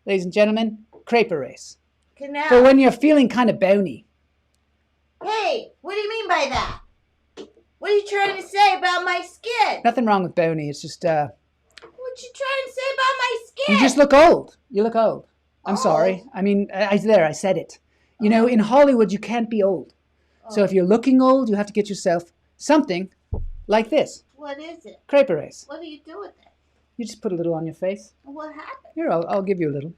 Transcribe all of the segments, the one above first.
ladies and gentlemen, crepe race. Canal. For when you're feeling kind of bony. Hey, what do you mean by that? What are you trying to say about my skin? Nothing wrong with bony. It's just, What you trying to say about my skin? you just look old. You look old. I'm Old? sorry. I mean, I said it. You know, in Hollywood, you can't be old. So if you're looking old, you have to get yourself something like this. What is it? Crepe race. What do you do with it? You just put a little on your face. What happened? Here, I'll give you a little.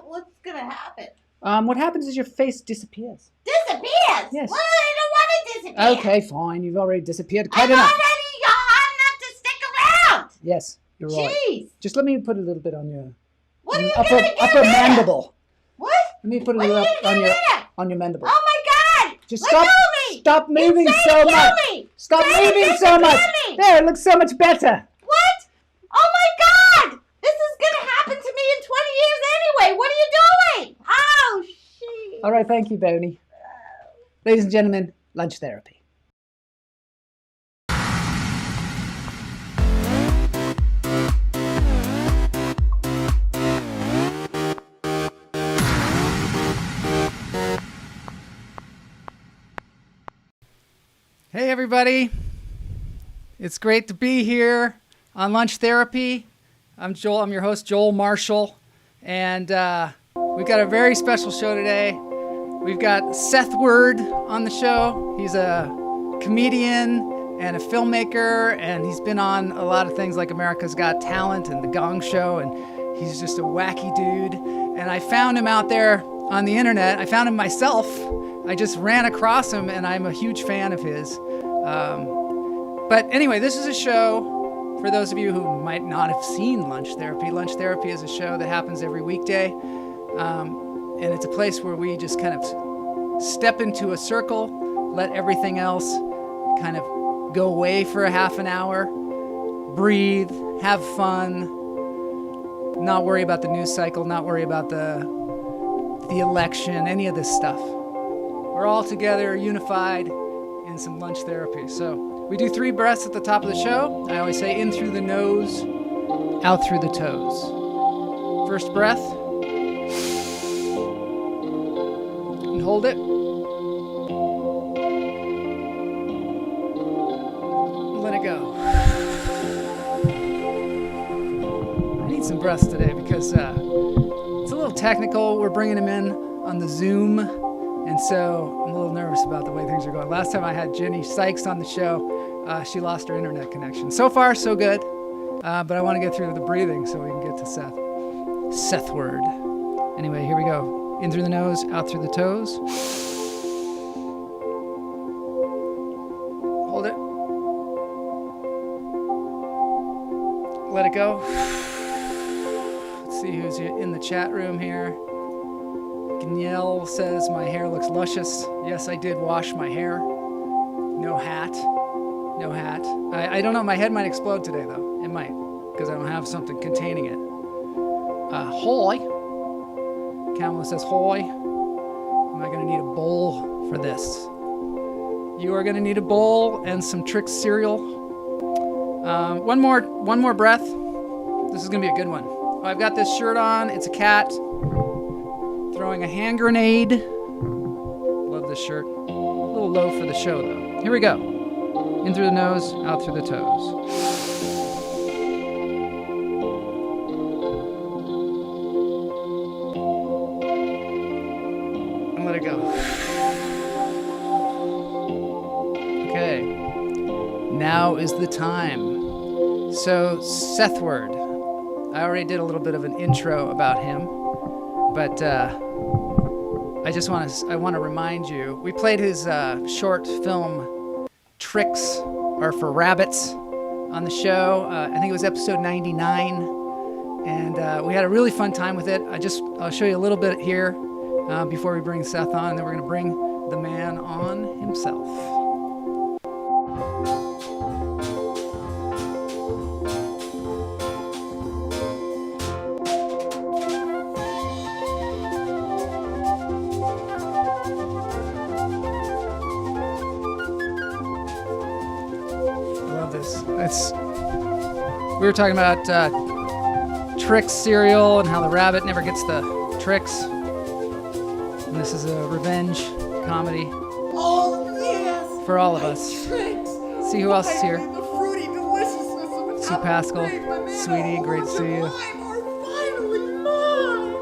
What's going to happen? What happens is your face disappears. Disappears? Yes. Well, I don't want to disappear. Okay, fine. You've already disappeared I'm quite enough. already young enough to stick around. Yes, you're right. Jeez. Just let me put a little bit on your What are you upper going to get upper rid of? mandible. What? Let me put a What little are you up gonna on get your rid of? on your mandible. Oh my God! Just Let stop. go of me! Stop moving You so said much. kill me. Stop Daddy, moving you so said much. kill me. There, it looks so much better. What? Oh my God! This is gonna happen to me in 20 years anyway. What are you doing? Oh shit! All right, thank you, Boney. Ladies and gentlemen, lunch therapy. Hey, everybody. It's great to be here on Lunch Therapy. I'm Joel. I'm your host, Joel Marshall. And we've got a very special show today. We've got Sethward on the show. He's a comedian and a filmmaker, and he's been on a lot of things like America's Got Talent and The Gong Show, and he's just a wacky dude. And I found him out there on the internet. I found him myself. I just ran across him, and I'm a huge fan of his. But anyway, this is a show for those of you who might not have seen Lunch Therapy. Lunch Therapy is a show that happens every weekday, and it's a place where we just kind of step into a circle, let everything else kind of go away for a half an hour, breathe, have fun, not worry about the news cycle, not worry about the election, any of this stuff. We're all together, unified in some lunch therapy. So we do 3 breaths at the top of the show. I always say in through the nose, out through the toes. First breath. And hold it. Let it go. I need some breaths today because it's a little technical. We're bringing them in on the Zoom. And so I'm a little nervous about the way things are going. Last time I had Jenny Sykes on the show, she lost her internet connection. So far, so good. But I want to get through the breathing so we can get to Sethward. Anyway, here we go. In through the nose, out through the toes. Hold it. Let it go. Let's see who's in the chat room here. Danielle says my hair looks luscious. Yes, I did wash my hair. No hat. No hat. I don't know. My head might explode today, though. It might, because I don't have something containing it. Hoy. Kamala says, hoy. Am I going to need a bowl for this? You are going to need a bowl and some Trix cereal. One more breath. This is going to be a good one. I've got this shirt on. It's a cat. Throwing a hand grenade. Love this shirt. A little low for the show, though. Here we go. In through the nose, out through the toes. And let it go. Okay. Now is the time. So, Sethward. I already did a little bit of an intro about him. But I want to remind you, we played his short film Tricks Are for Rabbits on the show. I think it was episode 99, and we had a really fun time with it. I'll show you a little bit here before we bring Seth on, and then we're going to bring the man on himself. We were talking about tricks cereal and how the rabbit never gets the tricks. And this is a revenge comedy Oh, yes. for all of us. Tricks. See who else is here. The fruity deliciousness of an Sue Pascal, apple-grade banana sweetie, great to see you. are finally mine.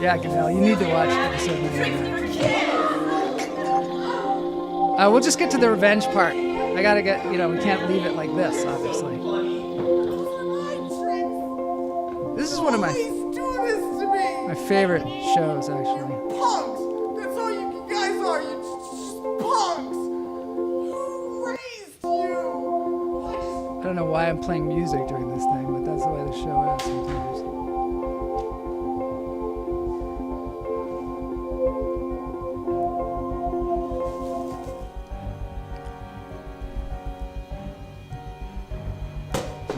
Yeah, Ganelle, you need to watch episode 99. We'll just get to the revenge part. I gotta get, we can't leave it like this, obviously. This is one of my Please do this to me. favorite shows, actually. Punks. That's all you guys are. You're just punks. Who raised you? I don't know why I'm playing music during this thing, but that's the way the show is sometimes.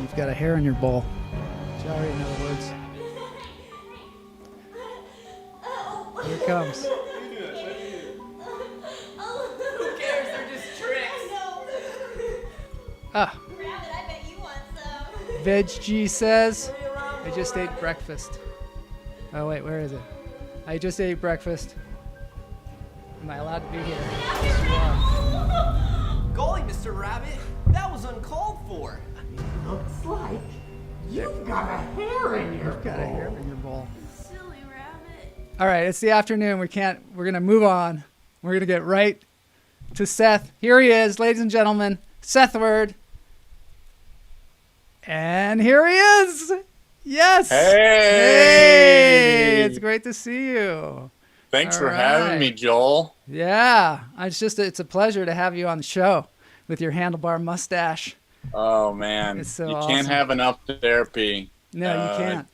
You've got a hair in your bowl. Do you already know the words? Here it comes. Who cares? They're just tricks. Ah, Rabbit, I bet you want some. Veg G says, I just ate breakfast. Oh wait, where is it? I just ate breakfast. Am I allowed to be here? Yes, you are. Golly, Mr. Rabbit, that was uncalled for. Looks like you've got a hair in your Got a hair in your bowl. Silly rabbit. All right, it's the afternoon. We're gonna move on. We're gonna get right to Seth. Here he is, ladies and gentlemen, Sethward. And here he is. Yes. Hey! It's great to see you. Thanks All for having me, right. Joel. Yeah, it's a pleasure to have you on the show with your handlebar mustache. Oh man, It's so you awesome. can't have enough therapy. No, you can't.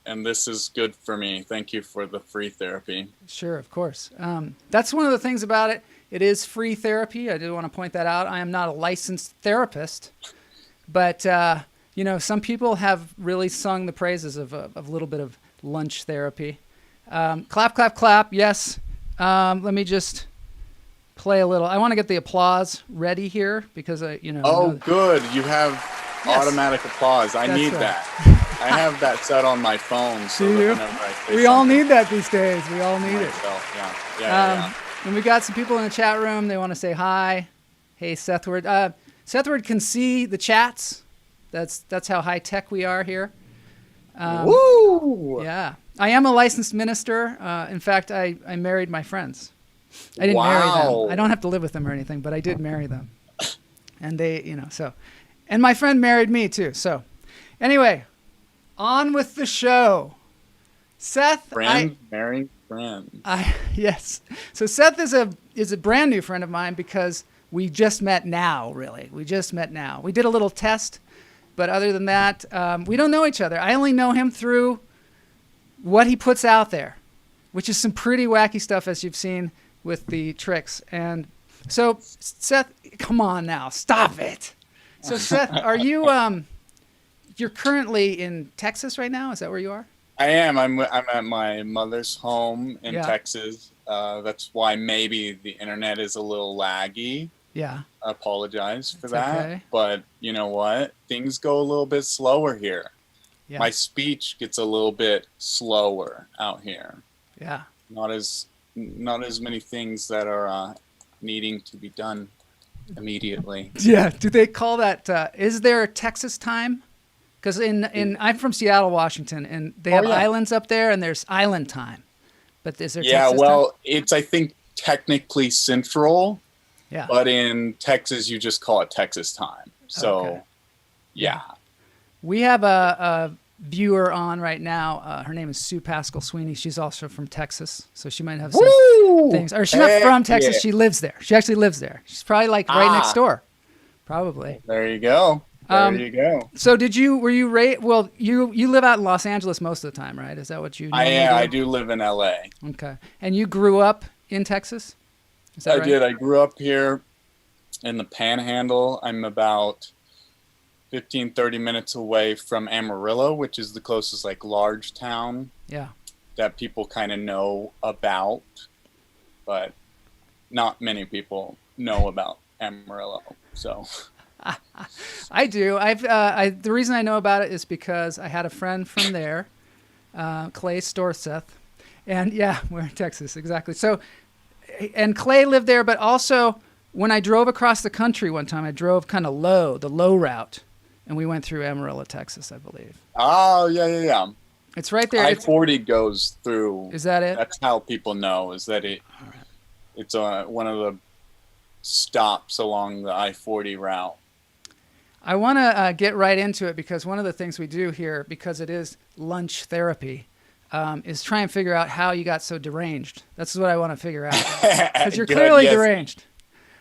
And this is good for me. Thank you for the free therapy. Sure, of course. That's one of the things about it. It is free therapy. I do want to point that out. I am not a licensed therapist, but some people have really sung the praises of a little bit of lunch therapy. Clap, clap, clap. Yes. Let me just play a little. I want to get the applause ready here because I Oh, know- good. You have Yes. automatic applause. I That's need right. that. I have that set on my phone. So Do that you? whenever I say we all something need that these days. We all need it. myself, yeah. And we got some people in the chat room. They want to say hi. Hey, Sethward. Sethward can see the chats. That's how high tech we are here. Woo! Yeah. I am a licensed minister. In fact, I married my friends. I didn't marry Wow. them. I don't have to live with them or anything, but I did marry them. And they, so. And my friend married me too. So anyway, on with the show. Seth, Friend, marrying friend. yes. So Seth is a brand new friend of mine because we just met now, really. We just met now. We did a little test, but other than that, we don't know each other. I only know him through what he puts out there, which is some pretty wacky stuff, as you've seen with the tricks. And so, Seth, come on now, stop it. So, Seth, are you, you're currently in Texas right now? Is that where you are? I am. I'm at my mother's home in Yeah. Texas. That's why maybe the internet is a little laggy. Yeah. I apologize for It's that. okay. But you know what? Things go a little bit slower here. Yeah. My speech gets a little bit slower out here. Yeah. Not as many things that are needing to be done immediately. Yeah. Do they call that, is there Texas time? Because I'm from Seattle, Washington, and they have yeah. islands up there, and there's island time. But is there Yeah, Texas well, time? it's I think technically central, Yeah. but in Texas you just call it Texas time. So, Okay. yeah. We have a viewer on right now. Her name is Sue Pascal Sweeney. She's also from Texas, so she might have some Woo! things. Or she's not Heck from Texas. yeah. She lives there. She actually lives there. She's probably like right next door. Probably. There you go. There you go. So were you raised? Well, you live out in Los Angeles most of the time, right? Is that what you? I do live in LA. Okay. And you grew up in Texas? Is that I right? did. I grew up here in the Panhandle. I'm about 15, 30 minutes away from Amarillo, which is the closest like large town Yeah. that people kind of know about. but not many people know about Amarillo. So I do. The reason I know about it is because I had a friend from there, Clay Storseth, and yeah, we're in Texas, exactly. So, and Clay lived there, but also when I drove across the country one time, I drove kind of the low route, and we went through Amarillo, Texas, I believe. oh yeah. It's right there. I-40 goes through. Is that it? That's how people know, is that it's one of the stops along the I-40 route. I want to get right into it because one of the things we do here, because it is lunch therapy, is try and figure out how you got so deranged. That's what I want to figure out. Because you're clearly deranged.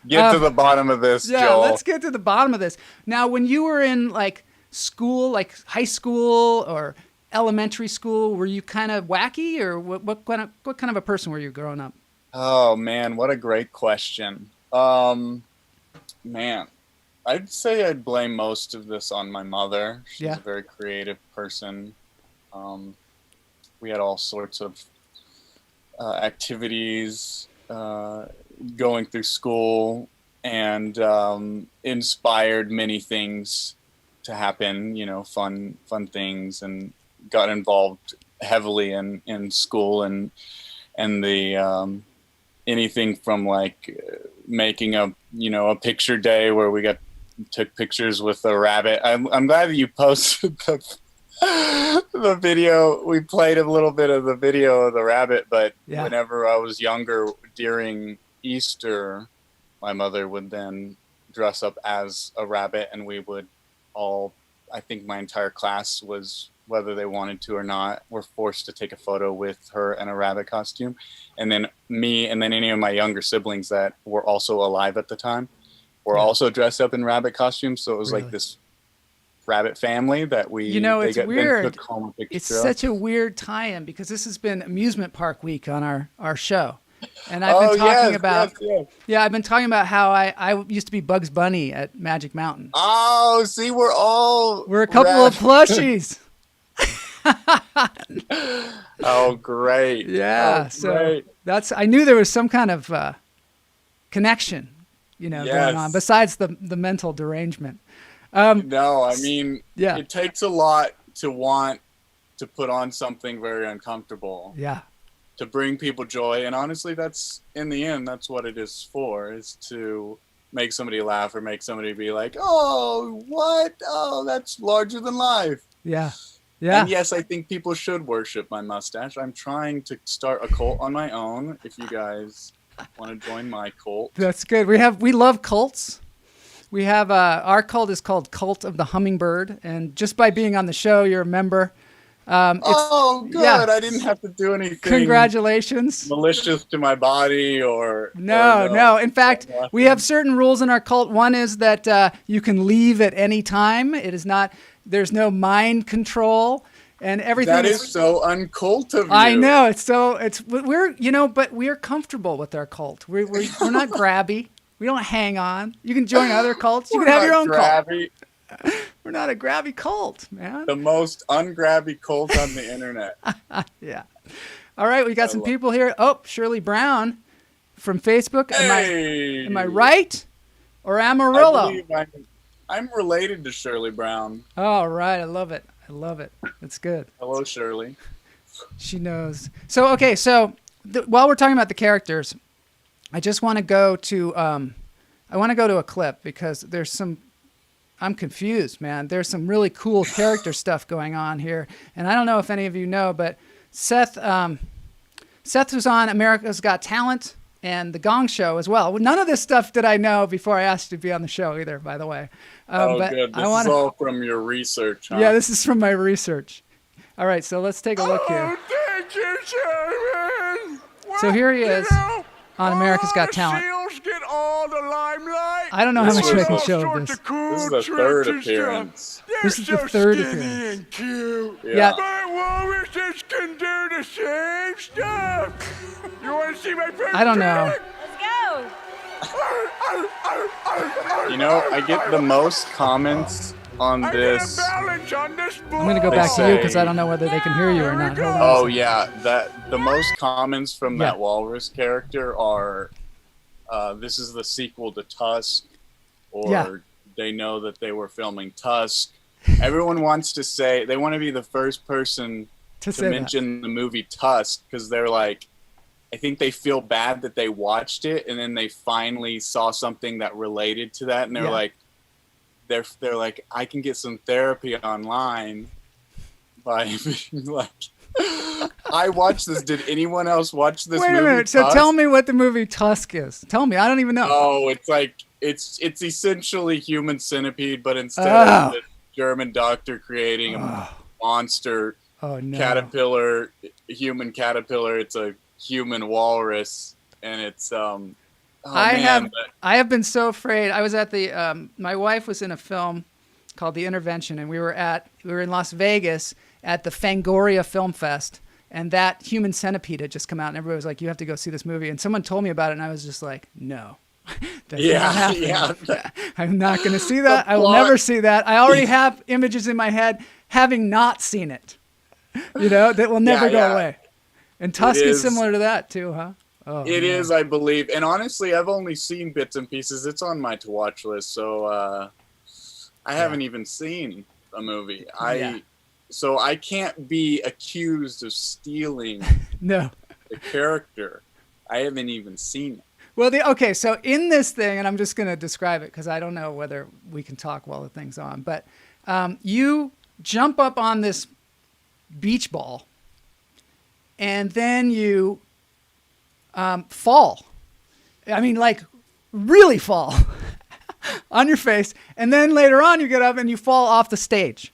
Get to the bottom of this, yeah, Joel. let's get to the bottom of this. Now, when you were in like school, like high school or elementary school, were you kind of wacky, or what kind of a person were you growing up? Oh man, what a great question. Man, I'd say I'd blame most of this on my mother. She's a very creative person. We had all sorts of activities going through school, and inspired many things to happen, fun things, and got involved heavily in school and the anything from like making a picture day where we took pictures with a rabbit. I'm glad that you posted the video. We played a little bit of the video of the rabbit, but whenever I was younger, during Easter, my mother would then dress up as a rabbit, and we would all, I think my entire class was, whether they wanted to or not, were forced to take a photo with her in a rabbit costume. And then me and then any of my younger siblings that were also alive at the time were also dressed up in rabbit costumes. So it was like this rabbit family that it's weird. It's such a weird tie-in because this has been amusement park week on our show. And I've been talking about I've been talking about how I used to be Bugs Bunny at Magic Mountain. Oh, see, we're a couple of plushies. Oh, great. Yeah. Oh, so great. I knew there was some kind of connection, going on besides the mental derangement. No, I mean, it takes a lot to want to put on something very uncomfortable. Yeah. To bring people joy. And honestly, in the end, that's what it is for, is to make somebody laugh or make somebody be like, oh, what? Oh, that's larger than life. Yeah. Yeah. And yes, I think people should worship my mustache. I'm trying to start a cult on my own. If you guys want to join my cult. That's good. We love cults. We have our cult is called Cult of the Hummingbird. And just by being on the show, you're a member. Good. Yeah. I didn't have to do anything. Congratulations. Malicious to my body or no. In fact, we have certain rules in our cult. One is that you can leave at any time. There's no mind control and everything. That is so uncult of you. I know. But we're comfortable with our cult. We're not grabby. We don't hang on. You can join other cults. You can have your own grabby cult. We're not a grabby cult, man. The most ungrabby cult on the internet. Yeah. All right, we got some people here. Oh, Shirley Brown from Facebook. Am I right? Or Amarillo? I'm related to Shirley Brown. All right, I love it. That's good. Hello, Shirley. She knows. So, okay, while we're talking about the characters, I just want to go to a clip because there's some. I'm confused, man. There's some really cool character stuff going on here. And I don't know if any of you know, but Seth was on America's Got Talent and The Gong Show as well. None of this stuff did I know before I asked you to be on the show either, by the way. But good. This is all from your research, huh? Yeah, this is from my research. All right, so let's take a look here. Thank you, Sherman. So here he is on America's Got Talent. Get all the limelight. I don't know how much I can show of this. This is the third appearance. This is the third appearance. And cute. Yeah. But walruses can do the same stuff. You want to see my first I don't know. Let's go. I get the most comments on I this. get a balance on this ball. I'm going to go They back to you because say- I don't know whether they can hear you or not. Hold on. Oh yeah, that the most comments from Yeah. that walrus character are, "This is the sequel to Tusk," or Yeah. they know that they were filming Tusk. Everyone wants to say they want to be the first person To to say that. mention the movie Tusk because they're like, I think they feel bad that they watched it and then they finally saw something that related to that, and they're Yeah. like, they're like, I can get some therapy online by being like, I watched this. Did anyone else watch this Wait movie? a minute. So Tusk? tell me what the movie Tusk is. Tell me. I don't even know. Oh, it's like it's essentially Human Centipede, but instead Oh. of the German doctor creating a monster Oh, no. caterpillar, human caterpillar, it's a human walrus, and it's oh, I man, have but- I have been so afraid. I was at the my wife was in a film called The Intervention, and we were in Las Vegas at the Fangoria Film Fest, and that Human Centipede had just come out, and everybody was like, "You have to go see this movie." And someone told me about it, and I was just like, "No." That's not yeah, happening. yeah. I'm not going to see that. I will plot- never see that. I already have images in my head having not seen it. You know, that will never go yeah. away. And Tusk is is. similar to that too, huh? Oh, It man. is, I believe, and honestly, I've only seen bits and pieces. It's on my to watch list, so I haven't even seen a movie. So I can't be accused of stealing No. the character. I haven't even seen it. Well, okay, so in this thing, and I'm just going to describe it because I don't know whether we can talk while the thing's on, but you jump up on this beach ball and then you fall. I mean, like, really fall on your face. And then later on, you get up and you fall off the stage.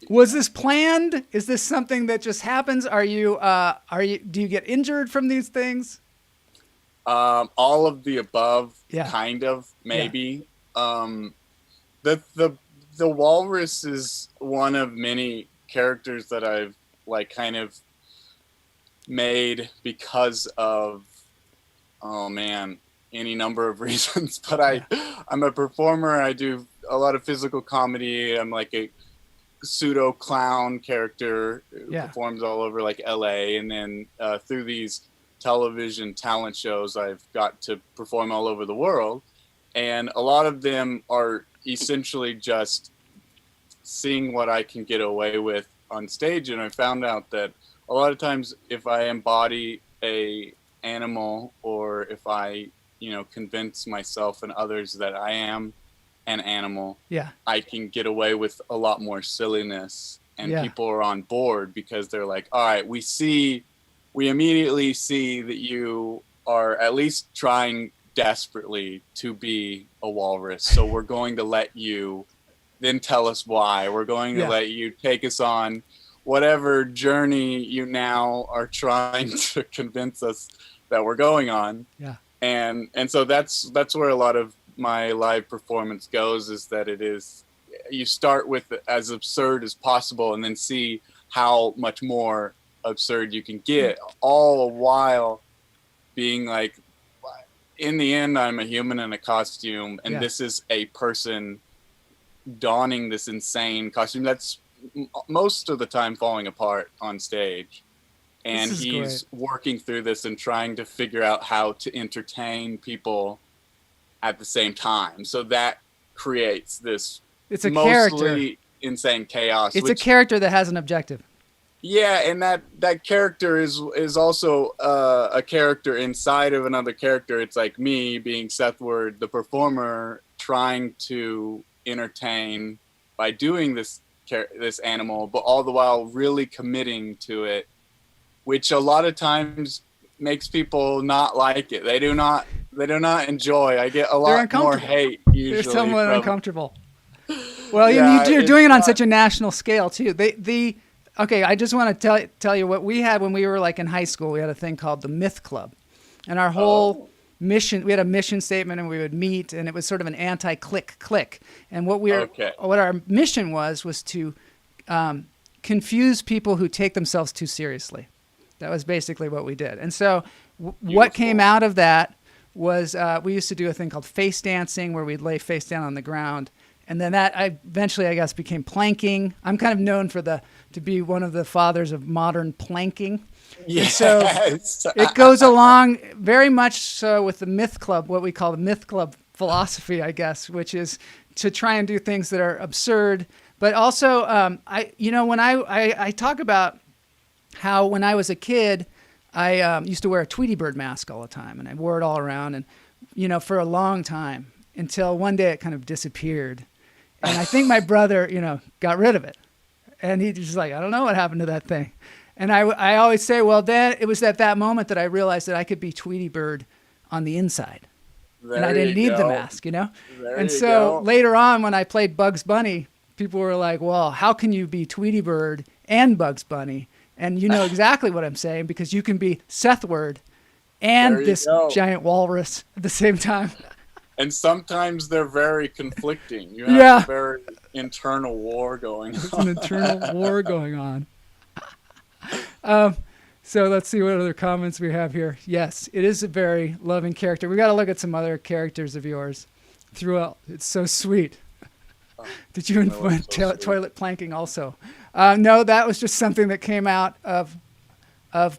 Was this planned? Is this something that just happens? Do you get injured from these things? All of the above, Yeah. kind of, maybe. The walrus is one of many characters that I've like kind of made because of, oh man, any number of reasons. But I'm a performer. I do a lot of physical comedy. I'm like a pseudo clown character who performs all over like LA, and then through these television talent shows I've got to perform all over the world, and a lot of them are essentially just seeing what I can get away with on stage. And I found out that a lot of times if I embody a animal, or if I convince myself and others that I am an animal, I can get away with a lot more silliness, and people are on board because they're like, all right, we immediately see that you are at least trying desperately to be a walrus. So we're going to let you then tell us why. We're going to let you take us on whatever journey you now are trying to convince us that we're going on. Yeah. And so that's where a lot of my live performance goes, is that it is, you start with as absurd as possible and then see how much more absurd you can get, all while being like, in the end, I'm a human in a costume, and this is a person donning this insane costume that's most of the time falling apart on stage. And he's working through this and trying to figure out how to entertain people at the same time. So that creates this mostly insane chaos. It's a character that has an objective. Yeah, and that character is also a character inside of another character. It's like me being Sethward, the performer, trying to entertain by doing this animal, but all the while really committing to it, which a lot of times makes people not like it. They do not enjoy. I get a lot more hate usually. They're somewhat uncomfortable. Well, you're doing it on such a national scale too. Okay, I just want to tell you what we had when we were like in high school. We had a thing called the Myth Club, and our whole mission, we had a mission statement, and we would meet, and it was sort of an anti-click. And what our mission was to confuse people who take themselves too seriously. That was basically what we did. And so what came out of that was we used to do a thing called face dancing, where we'd lay face down on the ground And then that I eventually, I guess, became planking. I'm kind of known to be one of the fathers of modern planking. Yes. And so it goes along very much so with the myth club, what we call the myth club philosophy, I guess, which is to try and do things that are absurd. But also, when I talk about how when I was a kid, I used to wear a Tweety Bird mask all the time, and I wore it all around, and for a long time until one day it kind of disappeared. And I think my brother, got rid of it. And he just like, I don't know what happened to that thing. And I always say, well, then it was at that moment that I realized that I could be Tweety Bird on the inside. And I didn't need the mask, And so later on when I played Bugs Bunny, people were like, well, how can you be Tweety Bird and Bugs Bunny? And you know exactly what I'm saying, because you can be Sethward and this giant walrus at the same time. And sometimes they're very conflicting. You have a very internal war going on. It's an internal war going on. So let's see what other comments we have here. Yes, it is a very loving character. We got to look at some other characters of yours throughout. It's so sweet. Did you invent toilet planking also? No, that was just something that came out of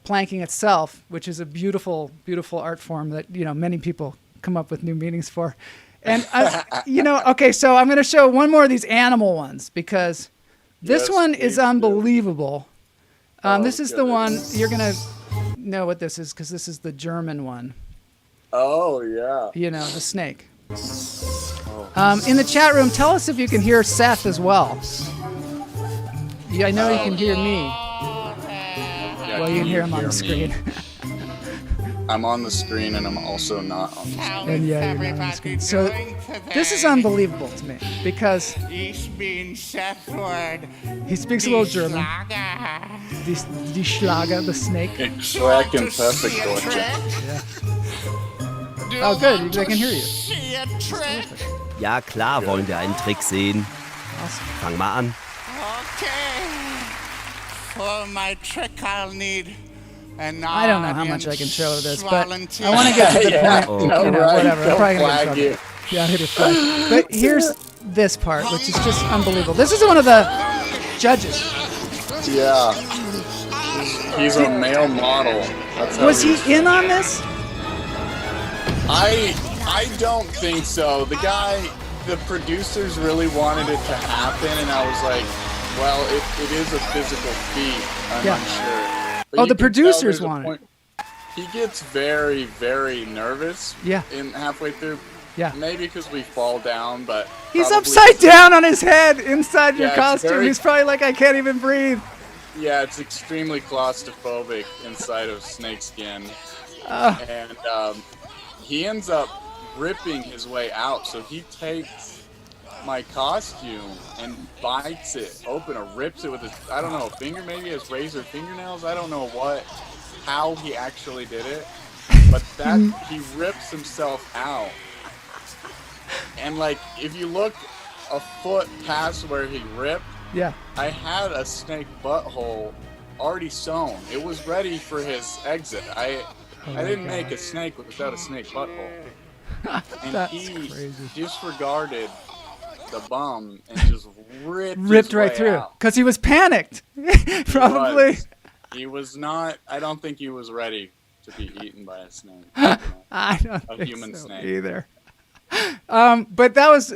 planking itself, which is a beautiful, beautiful art form that, many people come up with new meanings for. And, okay, so I'm going to show one more of these animal ones because this one is unbelievable. This is the one, you're going to know what this is because this is the German one. Oh, yeah. The snake. In the chat room, tell us if you can hear Seth as well. Yeah, I know you can hear me. Yeah, Well, you can hear him on the screen. I'm on the screen and I'm also not on the screen. And yeah, you're not on the screen. So this is unbelievable to me because he speaks a little German. Die Schlager, the snake. Shrek and perfect Deutsch. Yeah. Oh, good. I can hear you. Ja, klar wollen wir einen Trick sehen. Fang mal an. Okay. For my trick, I'll need an I don't know how much I can show of this, but I want to get to the point. Whatever. I'm probably going to Yeah, I'll hit a flag. But here's this part, which is just unbelievable. This is one of the judges. Yeah. He's a male model. Was he in on this? I don't think so. The producers really wanted it to happen, and I was like, well, it is a physical feat. I'm unsure. But The producers wanted it. He gets very, very nervous. Yeah. In halfway through. Yeah. Maybe because we fall down, but he's upside down on his head inside your costume. He's probably like, I can't even breathe. Yeah, it's extremely claustrophobic inside of snakeskin. And he ends up ripping his way out, so he takes my costume and bites it open or rips it with his, I don't know, a finger, maybe his razor fingernails. I don't know how he actually did it, but he rips himself out. And like, if you look a foot past where he ripped, I had a snake butthole already sewn. It was ready for his exit. I didn't make a snake without a snake butthole. And he disregarded the bum and just ripped right through because he was panicked. Probably. He was not. I don't think he was ready to be eaten by a snake. I don't think human so snake either. But that was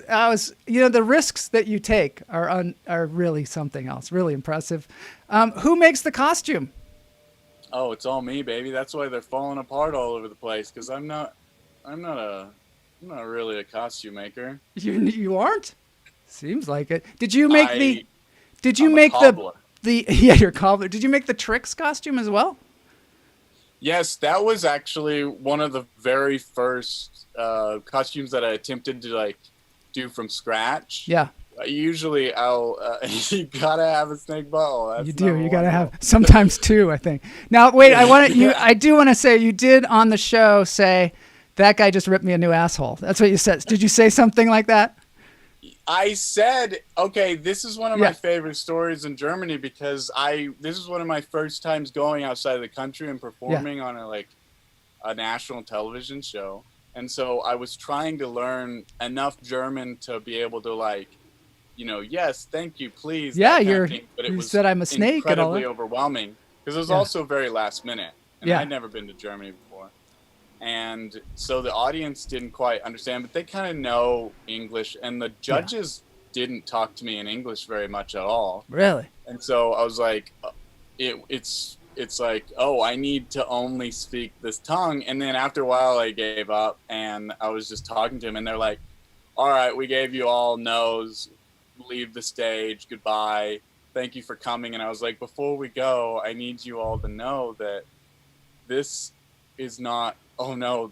the risks that you take are really something else, really impressive. Who makes the costume? Oh, it's all me, baby. That's why they're falling apart all over the place. Because I'm not really a costume maker. You aren't? Seems like it. Did you make your cobbler? Did you make the Trix costume as well? Yes, that was actually one of the very first costumes that I attempted to do from scratch. Yeah. Usually, you gotta have a snake butthole. You do. You gotta have sometimes two, I think. Now, wait. I do want to say you did on the show say that guy just ripped me a new asshole. That's what you said. Did you say something like that? I said, okay, this is one of my favorite stories in Germany because this is one of my first times going outside of the country and performing on a national television show. And so I was trying to learn enough German to be able to yes, thank you, please. Yeah, that kind of thing, but it you was said I'm a snake and all incredibly that. overwhelming because it was Yeah. also very last minute, and Yeah. I'd never been to Germany before, and so the audience didn't quite understand, but they kind of know English, and the judges didn't talk to me in English very much at all, Really? and so I was like, it's like, oh, I need to only speak this tongue, and then after a while I gave up, and I was just talking to him, and they're like, all right, we gave you all no's, leave the stage, goodbye, thank you for coming. And I was like, before we go, I need you all to know that this is not, oh no,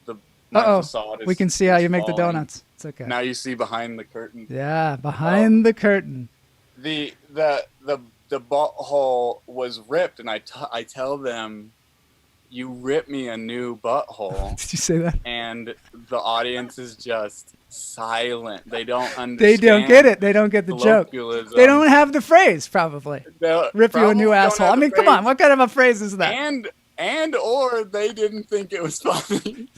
my facade is, we can see how you make the falling. donuts. It's okay. Now you see behind the curtain. Yeah, behind the curtain. The butthole was ripped, and I tell them, you rip me a new butthole. Did you say that? And the audience is just silent. They don't understand. They don't get it. They don't get the joke. colloquialism. They don't have the phrase, probably. They Rip you a new probably don't asshole. have I the mean, come phrase. on. What kind of a phrase is that? And or they didn't think it was funny.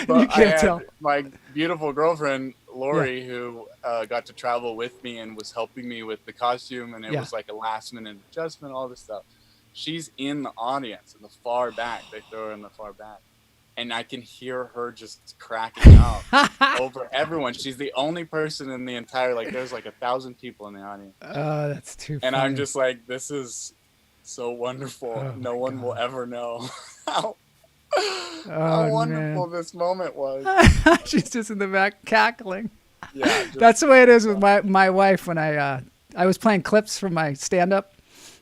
But You can't tell. My beautiful girlfriend Lori, who got to travel with me and was helping me with the costume, and it was like a last minute adjustment, all this stuff. She's in the audience in the far back. They throw her in the far back, and I can hear her just cracking up over everyone. She's the only person in the entire, there's 1,000 people in the audience. Oh, that's too funny. And I'm just like, this is so wonderful. Oh no one will ever know how Oh, wonderful this moment was. She's just in the back cackling. Yeah, That's the way it is with my wife when I was playing clips from my stand-up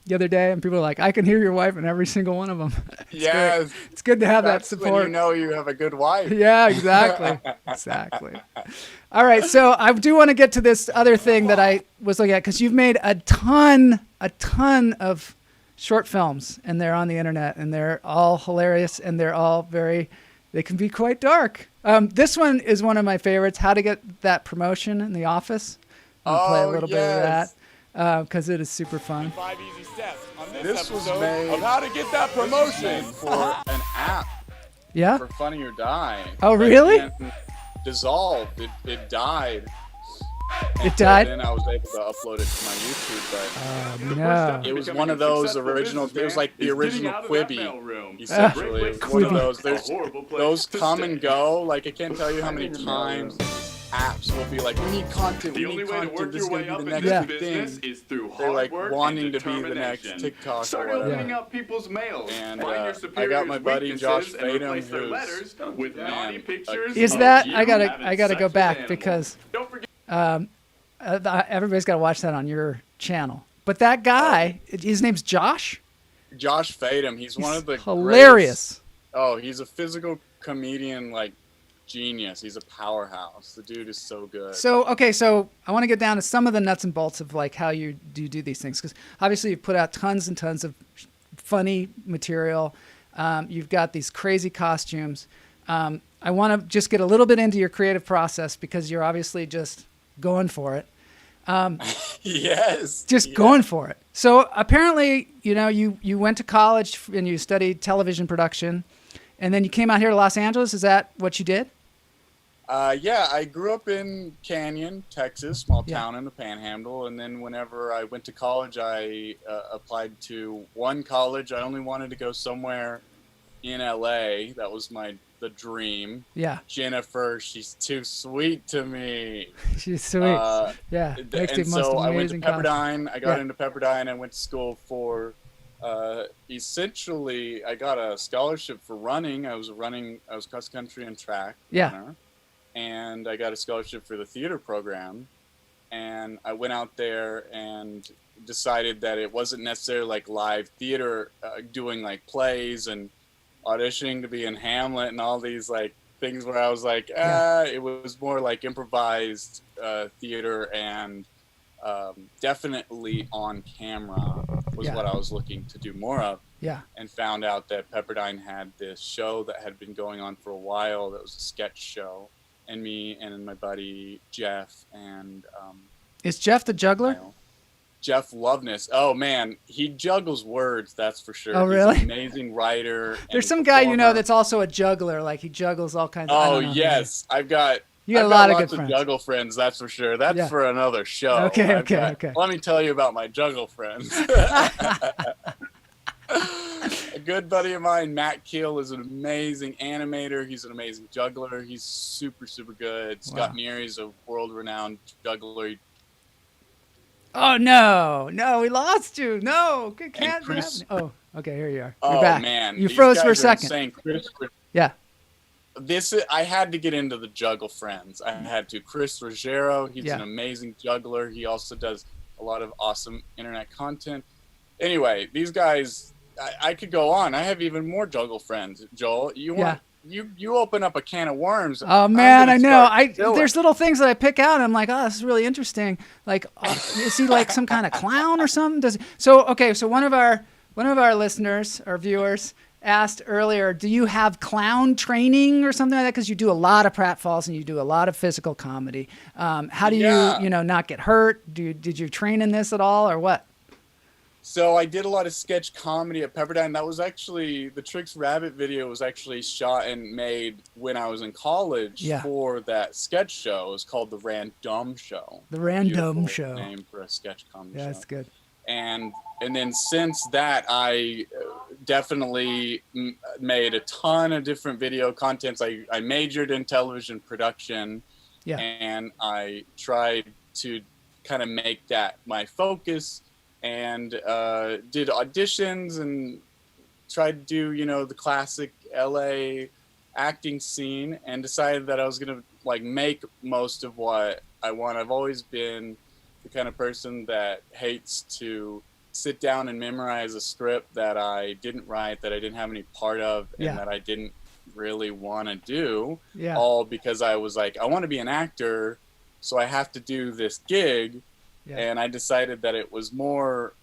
the other day, and people were like, I can hear your wife in every single one of them. yes. It's good to have that That's support. when you know you have a good wife. Yeah, exactly. Exactly. All right, so I do want to get to this other thing that I was looking at, because you've made a ton of short films, and they're on the internet, and they're all hilarious, and they're all they can be quite dark. This one is one of my favorites, How to Get That Promotion in the Office. I'll play a little bit of that, because it is super fun. 5 easy steps on This was episode made of How to Get That Promotion. for an app Yeah? for Funny or Die. Oh, But really? then dissolved. It died. And It died? Then I was able to upload it to my YouTube, but No. it was one of those original. It was like the original Quibi, Essentially, essentially. It was one of those. There's Those those come and go. Like I can't tell you how many times apps will be like, we need content. The We only need way to content. work This your is gonna way be up the in next Yeah. this big business thing. is through They're hard like work wanting and to be the next determination. TikTok or Start whatever. opening up people's mails. And, Find your I got superior's my buddy Josh weaknesses and Fadum, replace their who's- letters with man, naughty pictures Is of that you I gotta having go sex with back animals. because Don't forget everybody's got to watch that on your channel. But that guy, his name's Josh. Josh Fadum, he's one of the hilarious. greatest- Oh, he's a physical comedian, genius. He's a powerhouse. The dude is so good. So I want to get down to some of the nuts and bolts of how you do these things, because obviously you've put out tons and tons of funny material. You've got these crazy costumes. I want to just get a little bit into your creative process, because you're obviously just going for it. Yes. Just going for it. So apparently, you went to college and you studied television production, and then you came out here to Los Angeles. Is that what you did? Yeah, I grew up in Canyon, Texas, small town in the Panhandle, and then whenever I went to college, I applied to one college. I only wanted to go somewhere in LA. That was the dream. Yeah. Jennifer, she's too sweet to me. She's sweet. Yeah. Makes the And most so I went to amazing costume. Pepperdine. I got into Pepperdine. I went to school for, essentially, I got a scholarship for running. I was cross country and track runner. And I got a scholarship for the theater program. And I went out there and decided that it wasn't necessarily live theater, doing plays and auditioning to be in Hamlet and all these things where I was it was more improvised theater and definitely on camera was what I was looking to do more of. Yeah. And found out that Pepperdine had this show that had been going on for a while that was a sketch show. And me and my buddy Jeff and is Jeff the juggler? Jeff Loveness. Oh man, he juggles words, that's for sure. Oh really? He's an amazing writer. There's some guy that's also a juggler. He juggles all kinds of. Oh yes, I've got You got I've a lot of lots good friends. Juggle friends, that's for sure. That's Yeah. for another show. Okay. Let me tell you about my juggle friends. A good buddy of mine, Matt Keel, is an amazing animator. He's an amazing juggler. He's super, super good. Scott Neary's a world-renowned juggler. Oh no, we lost you. No, it can't be Chris- happening. Oh, okay, here you are. Oh You're back. man, You these froze for a guys are second. insane. Yeah. I had to get into the juggle friends. I had to. Chris Ruggiero, he's an amazing juggler. He also does a lot of awesome internet content. Anyway, these guys, I could go on. I have even more juggle friends. Joel, you open up a can of worms. Oh man, I know. There's little things that I pick out. And I'm like, oh, this is really interesting. Like, is he like some kind of clown or something? So one of our listeners or viewers asked earlier, do you have clown training or something like that? Because you do a lot of pratfalls and you do a lot of physical comedy. How do you not get hurt? Did you train in this at all or what? So I did a lot of sketch comedy at Pepperdine. That was actually, the Tricks Rabbit video was actually shot and made when I was in college for that sketch show. It was called The Random Show. The Random Beautiful Show. Name for a sketch comedy show. That's good. And then since that, I definitely made a ton of different video contents. I majored in television production, and I tried to kind of make that my focus, and did auditions and tried to do the classic LA acting scene, and decided that I was gonna make most of what I want. I've always been the kind of person that hates to sit down and memorize a script that I didn't write, that I didn't have any part of, and that I didn't really want to do, all because I was like, I want to be an actor, so I have to do this gig. And I decided that it was more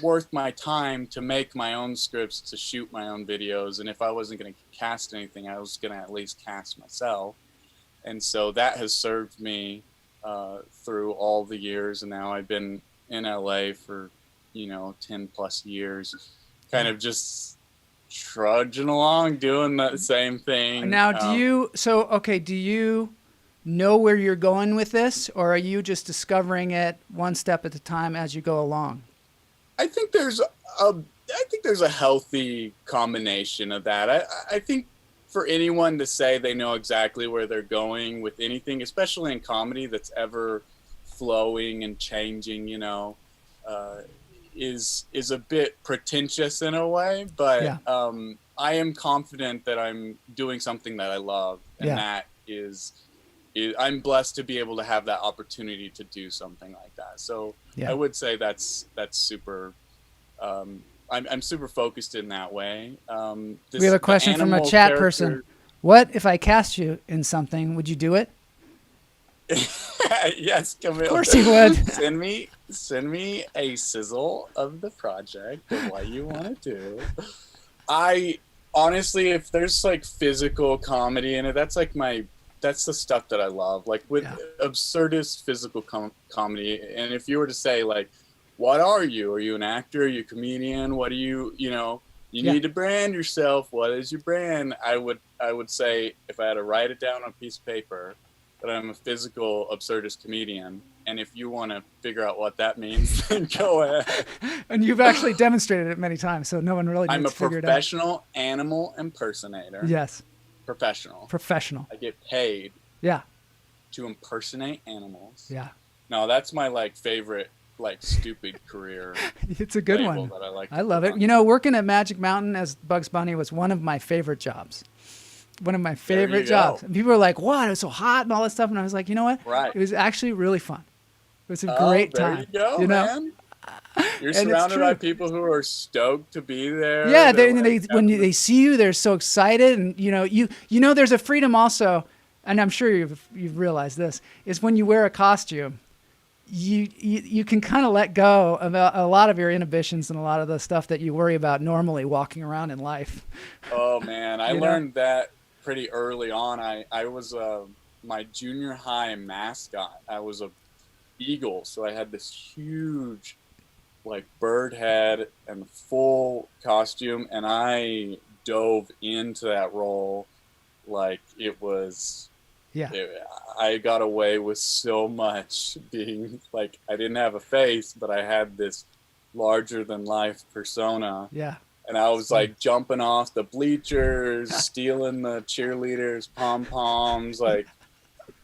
worth my time to make my own scripts, to shoot my own videos, and if I wasn't going to cast anything, I was going to at least cast myself. And so that has served me through all the years, and now I've been in LA for 10 plus years, kind of just trudging along doing the same thing. Now do you know where you're going with this, or are you just discovering it one step at a time as you go along? I think there's a healthy combination of that. I think for anyone to say they know exactly where they're going with anything, especially in comedy that's ever flowing and changing, is a bit pretentious in a way. But I am confident that I'm doing something that I love, and that is I'm blessed to be able to have that opportunity to do something like that. So I would say that's super. I'm super focused in that way. We have a question from a chat person. What if I cast you in something? Would you do it? Yes, Camille. Of course you would. Send me a sizzle of the project of what you want to do. I honestly, if there's physical comedy in it, that's the stuff that I love. With absurdist physical comedy. And if you were to say what are you? Are you an actor? Are you a comedian? What do you need to brand yourself. What is your brand? I would say, if I had to write it down on a piece of paper, that I'm a physical absurdist comedian. And if you want to figure out what that means, then go ahead. And you've actually demonstrated it many times, so no one really needs to figure it out. I'm a professional animal impersonator. Yes. Professional. I get paid. Yeah. To impersonate animals. Yeah. No, that's my favorite stupid career. It's a good one. That I love it. Working at Magic Mountain as Bugs Bunny was one of my favorite jobs. One of my favorite jobs. And people were like, "What? It was so hot and all that stuff." And I was like, you know what? Right. It was actually really fun. It was a great time. There you go, man. You're surrounded by people who are stoked to be there. Yeah, when they see you, they're so excited, and there's a freedom also, and I'm sure you've realized this, is when you wear a costume, you can kind of let go of a lot of your inhibitions and a lot of the stuff that you worry about normally walking around in life. Oh man, I learned that pretty early on. I was my junior high mascot. I was a eagle, so I had this huge bird head and full costume, and I dove into that role like it was Yeah. I got away with so much being like, I didn't have a face, but I had this larger than life persona. Yeah. And I was like jumping off the bleachers, stealing the cheerleaders' pom-poms, like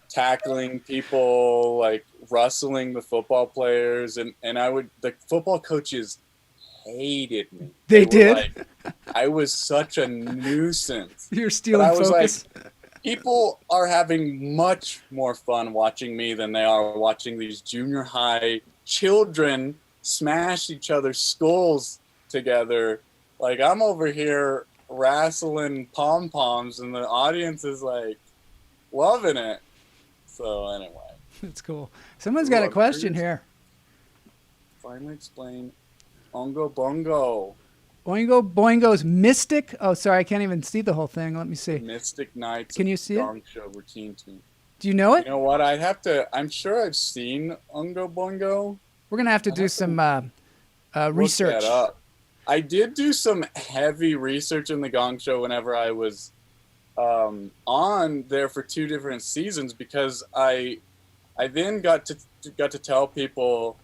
tackling people, like rustling the football players. And the football coaches hated me. They were did? Like, I was such a nuisance. You're stealing But I was focus. like, people are having much more fun watching me than they are watching these junior high children smash each other's skulls together. Like, I'm over here wrestling pom-poms, and the audience is, like, loving it. So, anyway. That's cool. Someone's got a question here. Finally explain Ongo Bongo. Oingo Boingo's Mystic. Oh, sorry, I can't even see the whole thing. Let me see. Mystic Nights. Can you see it? Gong Show routine to me. Do you know it? You know what? I'm sure I've seen Ongo Bongo. We're going to have to do some research. Look that up. I did do some heavy research in the Gong Show whenever I was on there for 2 different seasons, because I then got to tell people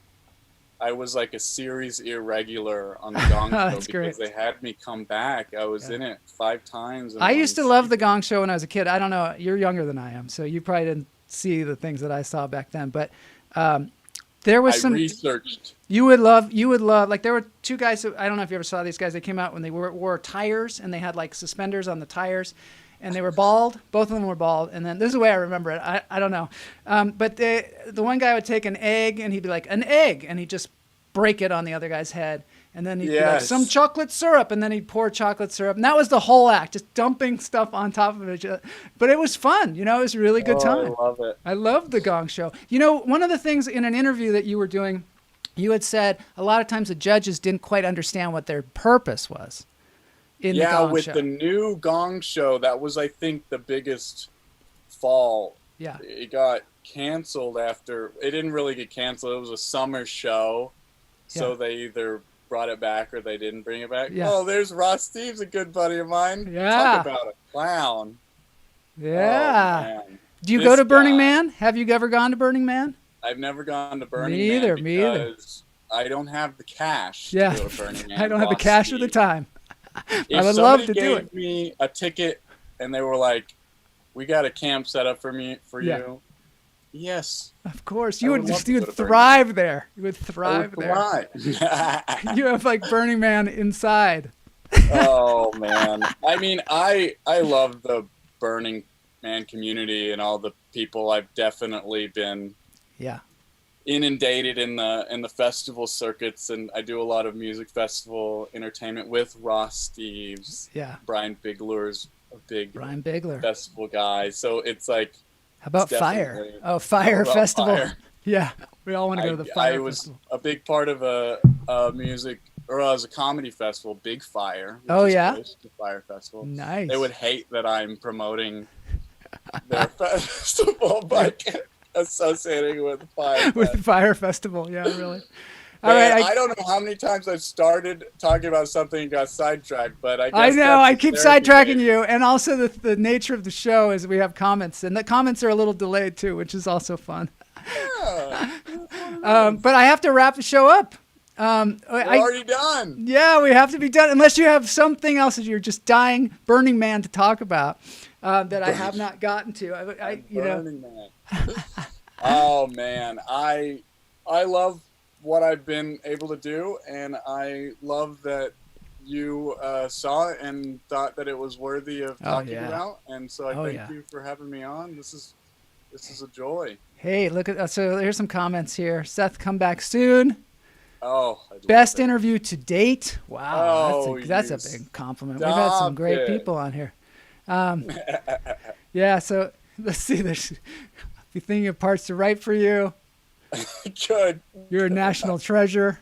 I was like a series irregular on the Gong Show That's because great. they had me come back. I was in it 5 times. I used to love the Gong Show when I was a kid. I don't know. You're younger than I am, so you probably didn't see the things that I saw back then. But there was some researched. You would love. Like, there were 2 guys. I don't know if you ever saw these guys. They came out when they wore tires, and they had like suspenders on the tires, and they were bald. Both of them were bald. And then this is the way I remember it. I don't know. But the one guy would take an egg, and he'd be like, an egg, and he'd just break it on the other guy's head. And then he'd be like, some chocolate syrup, and then he'd pour chocolate syrup. And that was the whole act, just dumping stuff on top of each other. But it was fun. You know, it was a really good time. I love it. I loved the Gong Show. You know, one of the things in an interview that you were doing, you had said a lot of times the judges didn't quite understand what their purpose was in the Gong with Show. the new Gong Show, that was, I think, the biggest fall. Yeah. It got canceled after. It didn't really get canceled. It was a summer show. So Yeah. they either brought it back or they didn't bring it back. Yeah. Oh, there's Ross Steve's, a good buddy of mine. Yeah. Talk about a clown. Yeah. Oh, man. Do you This go to Burning guy. Man? Have you ever gone to Burning Man? I've never gone to Burning Me either, Man me either. because I don't have the cash Yeah. to go to Burning Man. I don't have the Ross cash or the Steve. time. If I would love somebody to do gave it. me a ticket and they were like, "We got a camp set up for Yeah. you." Yes, Of course. I You would would love just to you go would to Burning thrive there. You would I thrive would there. thrive. You have like Burning Man inside. Oh man, I mean, I love the Burning Man community and all the people. I've definitely been Yeah. inundated in the festival circuits, and I do a lot of music festival entertainment with Ross Steves. Yeah. Brian Bigler's a big Brian Bigler. festival guy, so it's like, How about it's Fire? definitely- Oh, Fire How about Festival. Fire? Yeah. We all want to go to the Fire I was Festival. a big part of a music, or it was a comedy festival, Big Fire. Which Oh, is yeah? close to Fire Festival. Nice. They would hate that I'm promoting their festival by associating with Fire. With the Fire Festival. Yeah, really. All Man, right. I don't know how many times I've started talking about something and got sidetracked, but I guess I know. that's I the keep therapy sidetracking baby. you. And also the nature of the show is we have comments. And the comments are a little delayed too, which is also fun. Yeah, But I have to wrap the show up. we're already done. Yeah, we have to be done. Unless you have something else that you're just dying, Burning Man to talk about that I have not gotten to. Burning Man. Oh man, I love what I've been able to do, and I love that you saw it and thought that it was worthy of talking yeah. about, and so I Oh, thank yeah. you for having me on. This is a joy. Hey, look at so here's some comments here. Seth, come back soon. Oh, I love Best it. interview to date. Wow, Oh, that's you a big compliment. We've had some stop great it. people on here. Yeah, so let's see. There's be thinking of parts to write for you. Good. You're a national treasure.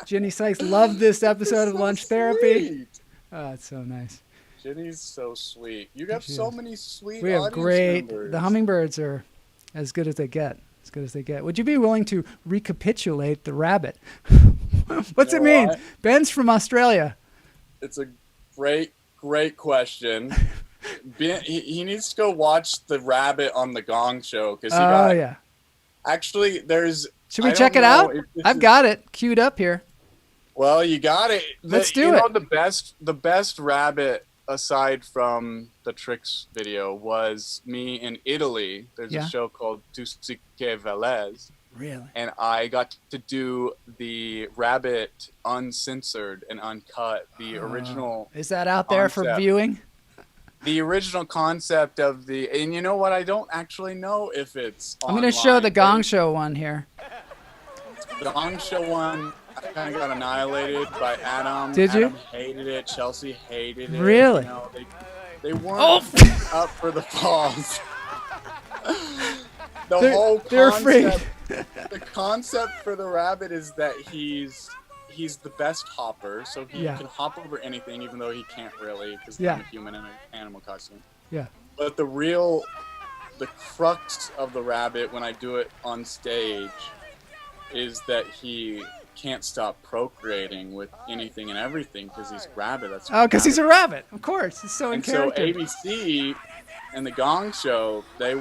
Jenny Sykes loved this episode of So Lunch Therapy. sweet. Oh, it's so nice. Jenny's so sweet. You got She so is. many sweet We have audience great. members. The hummingbirds are as good as they get. As good as they get. Would you be willing to recapitulate the rabbit? What's You it know mean? what? Ben's from Australia. It's a great question. he needs to go watch the rabbit on the Gong Show because he Oh got. yeah. Actually, there's. Should we I check don't it out? know if this I've is- got it queued up here. Well, you got it. Let's do you it. know, the best rabbit aside from the tricks video was me in Italy. There's Yeah. a show called Tu si che Velez, Really? and I got to do the rabbit uncensored and uncut. The original. Is that out there for Concept. viewing? The original concept of and you know what? I don't actually know if it's. I'm going to show the online. Gong Show one here. The Gong Show one, I kind of got annihilated by Adam. Did you? Adam hated it. Chelsea hated it. Really? You know, they weren't Oh! up for the pause. The They're- whole they're concept, afraid. the concept for the rabbit is that he's the best hopper, so he Yeah. can hop over anything, even though he can't really, because Yeah. I'm a human in an animal costume. Yeah. But the crux of the rabbit when I do it on stage is that he can't stop procreating with anything and everything because he's a rabbit. That's Oh, because he's a rabbit. Of course. It's so in and so character. ABC and the Gong Show, they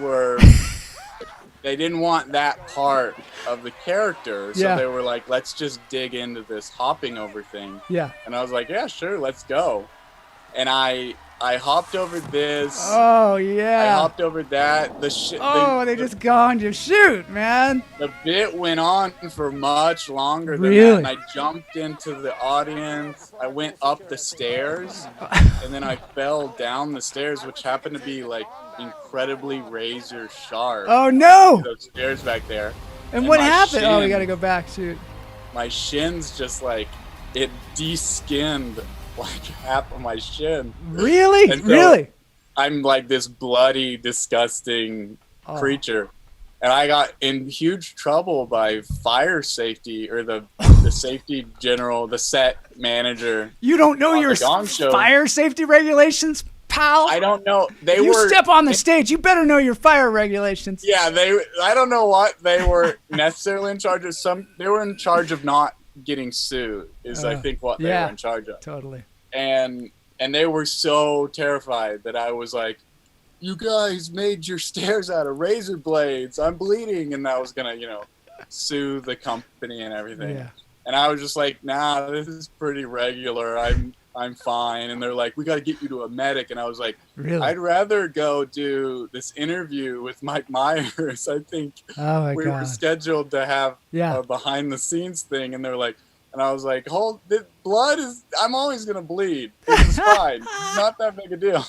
didn't want that part of the character, so Yeah. they were like, let's just dig into this hopping over thing. Yeah. And I was like, yeah, sure, let's go. And I hopped over this. Oh, I yeah. hopped over that. They just gonged you. Shoot, man. The bit went on for much longer than Really? that, and I jumped into the audience. I went up the stairs, and then I fell down the stairs, which happened to be like incredibly razor sharp. Oh, no. Those stairs back there. And what my happened? Oh, we shin- got to go back. Shoot. My shins just like it de-skinned like half of my shin. Really? And so Really? I'm like this bloody, disgusting Oh. creature. And I got in huge trouble by fire safety or the safety general, the set manager. You don't know on your the Gong Show. fire safety regulations, pal? I don't know. You step on the stage, you better know your fire regulations. Yeah, I don't know what they were necessarily in charge of. They were in charge of not getting sued, is I think what they were in charge of. Totally. And they were so terrified that I was like, you guys made your stairs out of razor blades. I'm bleeding. And I was going to, sue the company and everything. Yeah. And I was just like, nah, this is pretty regular. I'm fine. And they're like, we got to get you to a medic. And I was like, Really? I'd rather go do this interview with Mike Myers. I think Oh, my we God. were scheduled to have Yeah. a behind the scenes thing. And they're like, and I was like, the blood is, I'm always going to bleed. It's fine. It's not that big a deal.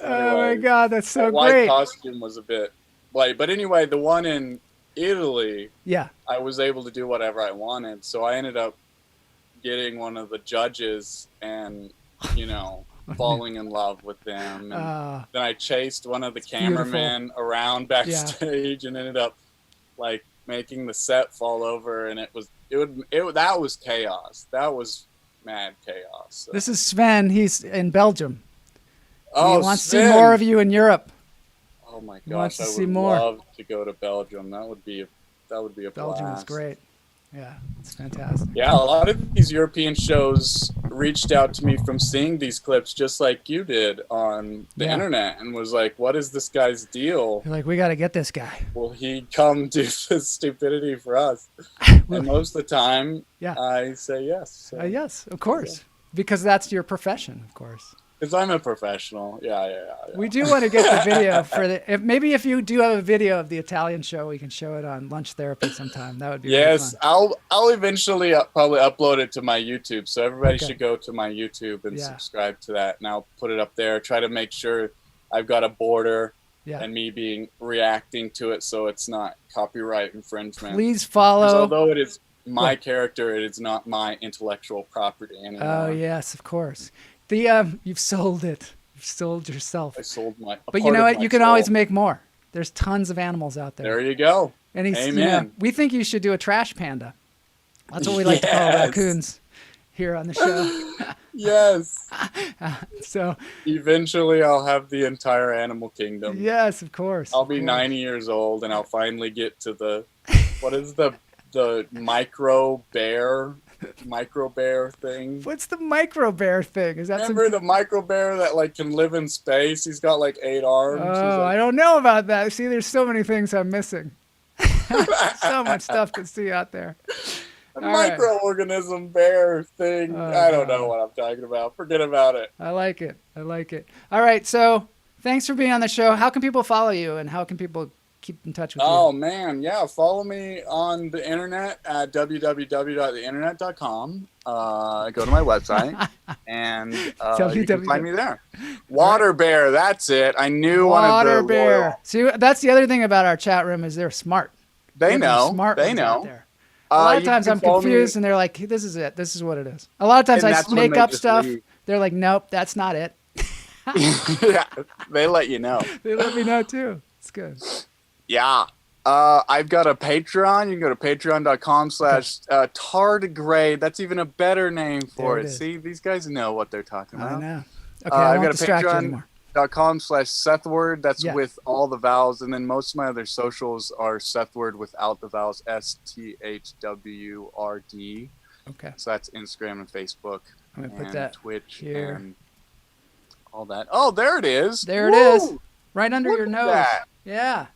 Oh, my God. That's so that white great. costume was a bit light. But anyway, the one in Italy, Yeah. I was able to do whatever I wanted. So I ended up getting one of the judges and, falling in love with them. And then I chased one of the cameramen around backstage and ended up like making the set fall over. And that was chaos. That was mad chaos. So. This is Sven. He's in Belgium. Oh, He wants to Sven. see more of you in Europe. Oh my He wants gosh, to I see would more. love to go to Belgium. That would be a Belgium is blast. great. Yeah, it's fantastic. Yeah, a lot of these European shows reached out to me from seeing these clips just like you did on the internet and was like, what is this guy's deal? You're like, we got to get this guy. Will he come do this stupidity for us? And most of the time, I say yes. So. Yes, of course. Because that's your profession, of course. Because I'm a professional. Yeah. We do want to get the video for maybe if you do have a video of the Italian show, we can show it on Lunch Therapy sometime. That would be really fun. I'll eventually probably upload it to my YouTube. So everybody should go to my YouTube and subscribe to that. And I'll put it up there. Try to make sure I've got a border and me reacting to it so it's not copyright infringement. Please follow. 'Cause although it is my character, it is not my intellectual property anymore. Oh yes, of course. You've sold it. You've sold yourself. I sold my. But you know what? You can always make more. There's tons of animals out there. There you go. And Amen. we think you should do a trash panda. That's what we like to call raccoons here on the show. Yes. So eventually I'll have the entire animal kingdom. Yes, of course. I'll be 90 years old and I'll finally get to what is the micro bear micro bear thing. What's the micro bear thing? Is that Remember the micro bear that like can live in space? He's got like 8 arms. Oh, like... I don't know about that. See, there's so many things I'm missing. So much stuff to see out there. A microorganism bear thing. I don't know what I'm talking about. Forget about it. I like it. All right, so thanks for being on the show. How can people follow you, and how can people keep in touch with you? Oh, man. Yeah, follow me on the internet at www.theinternet.com. Go to my website, and you can find me there. Water Bear, that's it. I knew Water one of the Bear. royal... See, that's the other thing about our chat room is they're smart. They know. Smart They ones know. out there. A lot of times I'm confused, and they're like, "This is it. This is what it is." A lot of times I make up stuff. Leave. They're like, "Nope, that's not it." Yeah, they let you know. They let me know too. It's good. Yeah. I've got a Patreon. You can go to patreon.com/tardigrade. That's even a better name for it. See, these guys know what they're talking about. I know. Okay, I won't distract you anymore. patreon.com/Sethward. That's with all the vowels. And then most of my other socials are Sethward without the vowels. STHWRD. Okay. So that's Instagram and Facebook. I'm going to put that Twitch here. And all that. Oh, there it is. There it is. Right under your nose. That? Yeah.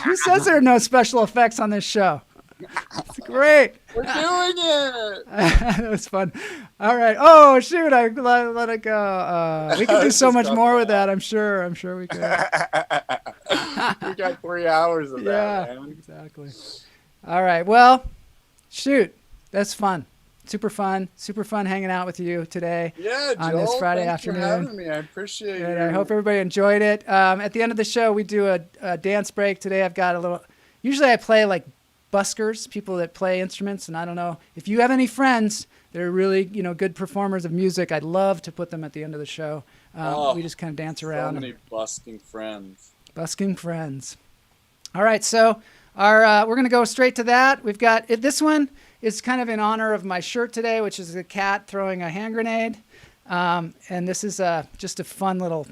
Who says there are no special effects on this show? It's great. We're doing it. That was fun. All right. Oh shoot! I let it go. We could do so much more with that. I'm sure we could. We got 3 hours of that. Yeah, man. Exactly. All right. Well, shoot. That's fun. Super fun hanging out with you today. Yeah, Joel, on this Friday thanks afternoon. for having me. I appreciate it. I hope everybody enjoyed it. At the end of the show, we do a dance break. Today, I've got a little. Usually, I play like buskers, people that play instruments, and I don't know if you have any friends that are really good performers of music. I'd love to put them at the end of the show. We just kind of dance around. So many busking friends. Busking friends. All right, so we're going to go straight to that. We've got this one is kind of in honor of my shirt today, which is a cat throwing a hand grenade. And this is just a fun little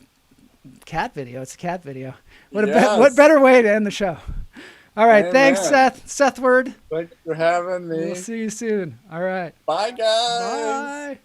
cat video. It's a cat video. What better way to end the show? All right, thanks, Sethward. Thanks for having me. We'll see you soon. All right. Bye, guys. Bye.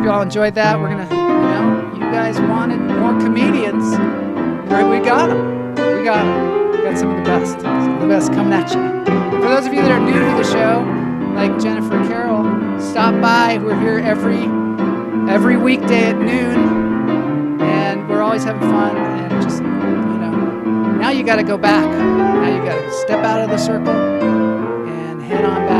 You all enjoyed that. We're gonna, you guys wanted more comedians. We got them. We got some of the best. Some of the best coming at you. For those of you that are new to the show, like Jennifer Carroll, stop by. We're here every weekday at noon, and we're always having fun. And just, now you got to go back. Now you got to step out of the circle and head on back.